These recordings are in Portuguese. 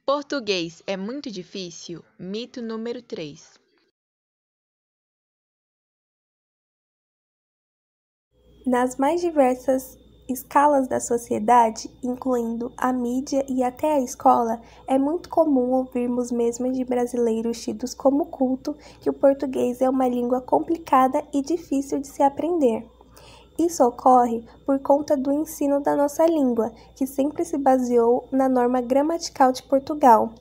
Português é muito difícil? Mito número 3. Nas mais diversas escalas da sociedade, incluindo a mídia e até a escola, é muito comum ouvirmos mesmo de brasileiros tidos como culto que o português é uma língua complicada e difícil de se aprender. Isso ocorre por conta do ensino da nossa língua, que sempre se baseou na norma gramatical de Portugal.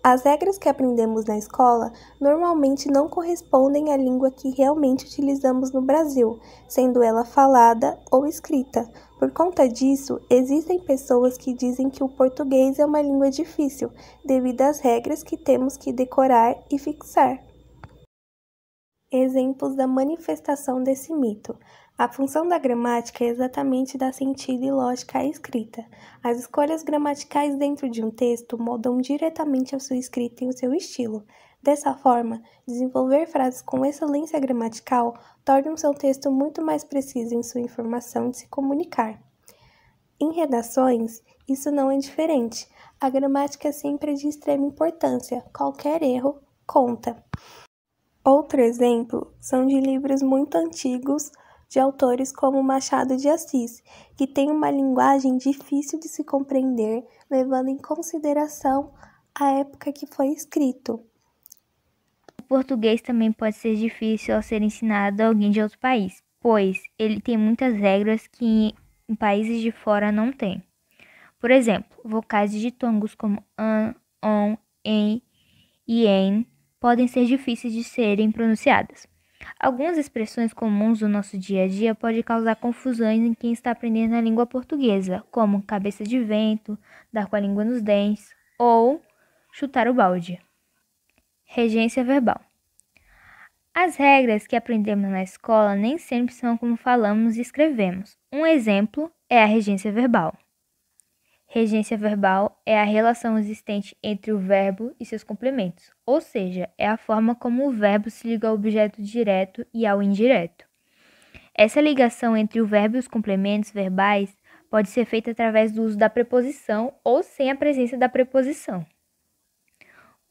As regras que aprendemos na escola normalmente não correspondem à língua que realmente utilizamos no Brasil, sendo ela falada ou escrita. Por conta disso, existem pessoas que dizem que o português é uma língua difícil, devido às regras que temos que decorar e fixar. Exemplos da manifestação desse mito. A função da gramática é exatamente dar sentido e lógica à escrita. As escolhas gramaticais dentro de um texto moldam diretamente a sua escrita e o seu estilo. Dessa forma, desenvolver frases com excelência gramatical torna o seu texto muito mais preciso em sua informação de se comunicar. Em redações, isso não é diferente. A gramática sempre é de extrema importância. Qualquer erro conta. Outro exemplo são de livros muito antigos de autores como Machado de Assis, que tem uma linguagem difícil de se compreender, levando em consideração a época que foi escrito. O português também pode ser difícil ao ser ensinado a alguém de outro país, pois ele tem muitas regras que em países de fora não tem. Por exemplo, vocais ditongos como an, on, en e en podem ser difíceis de serem pronunciadas. Algumas expressões comuns do nosso dia a dia podem causar confusões em quem está aprendendo a língua portuguesa, como cabeça de vento, dar com a língua nos dentes ou chutar o balde. Regência verbal. As regras que aprendemos na escola nem sempre são como falamos e escrevemos. Um exemplo é a regência verbal. Regência verbal é a relação existente entre o verbo e seus complementos, ou seja, é a forma como o verbo se liga ao objeto direto e ao indireto. Essa ligação entre o verbo e os complementos verbais pode ser feita através do uso da preposição ou sem a presença da preposição.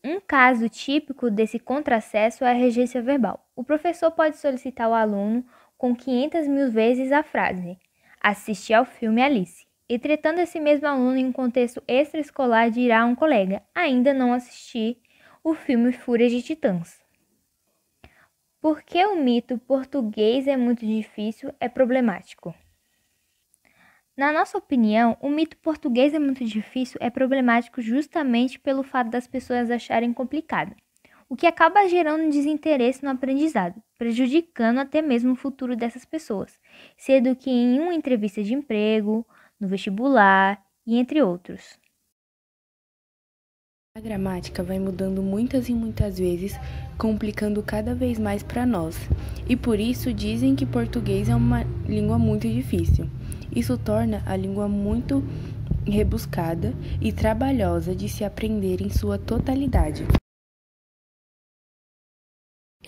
Um caso típico desse contrassenso é a regência verbal. O professor pode solicitar ao aluno com 500.000 vezes a frase "assistir ao filme Alice". Entretanto, esse mesmo aluno, em um contexto extraescolar, dirá a um colega: ainda não assisti o filme Fúria de Titãs. Por que o mito português é muito difícil é problemático? Na nossa opinião, o mito português é muito difícil é problemático justamente pelo fato das pessoas acharem complicado, o que acaba gerando desinteresse no aprendizado, prejudicando até mesmo o futuro dessas pessoas, sendo que em uma entrevista de emprego, no vestibular e entre outros. A gramática vai mudando muitas e muitas vezes, complicando cada vez mais para nós. E por isso dizem que português é uma língua muito difícil. Isso torna a língua muito rebuscada e trabalhosa de se aprender em sua totalidade.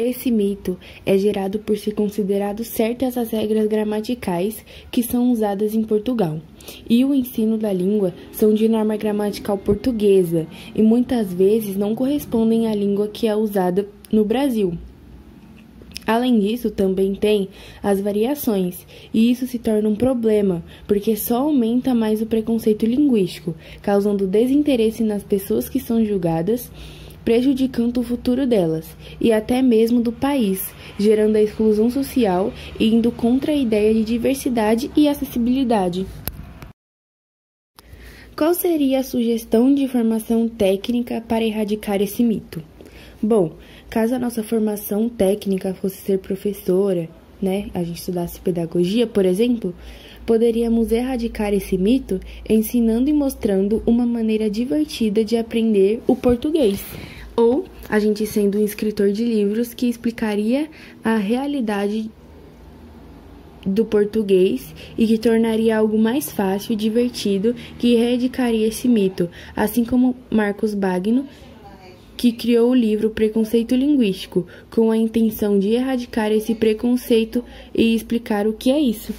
Esse mito é gerado por ser considerado certas as regras gramaticais que são usadas em Portugal, e o ensino da língua são de norma gramatical portuguesa e muitas vezes não correspondem à língua que é usada no Brasil. Além disso, também tem as variações, e isso se torna um problema, porque só aumenta mais o preconceito linguístico, causando desinteresse nas pessoas que são julgadas, prejudicando o futuro delas e até mesmo do país, gerando a exclusão social e indo contra a ideia de diversidade e acessibilidade. Qual seria a sugestão de formação técnica para erradicar esse mito? Bom, caso a nossa formação técnica fosse ser professora, a gente estudasse pedagogia, por exemplo, poderíamos erradicar esse mito ensinando e mostrando uma maneira divertida de aprender o português. Ou a gente sendo um escritor de livros que explicaria a realidade do português e que tornaria algo mais fácil e divertido, que erradicaria esse mito, assim como Marcos Bagno, que criou o livro Preconceito Linguístico, com a intenção de erradicar esse preconceito e explicar o que é isso.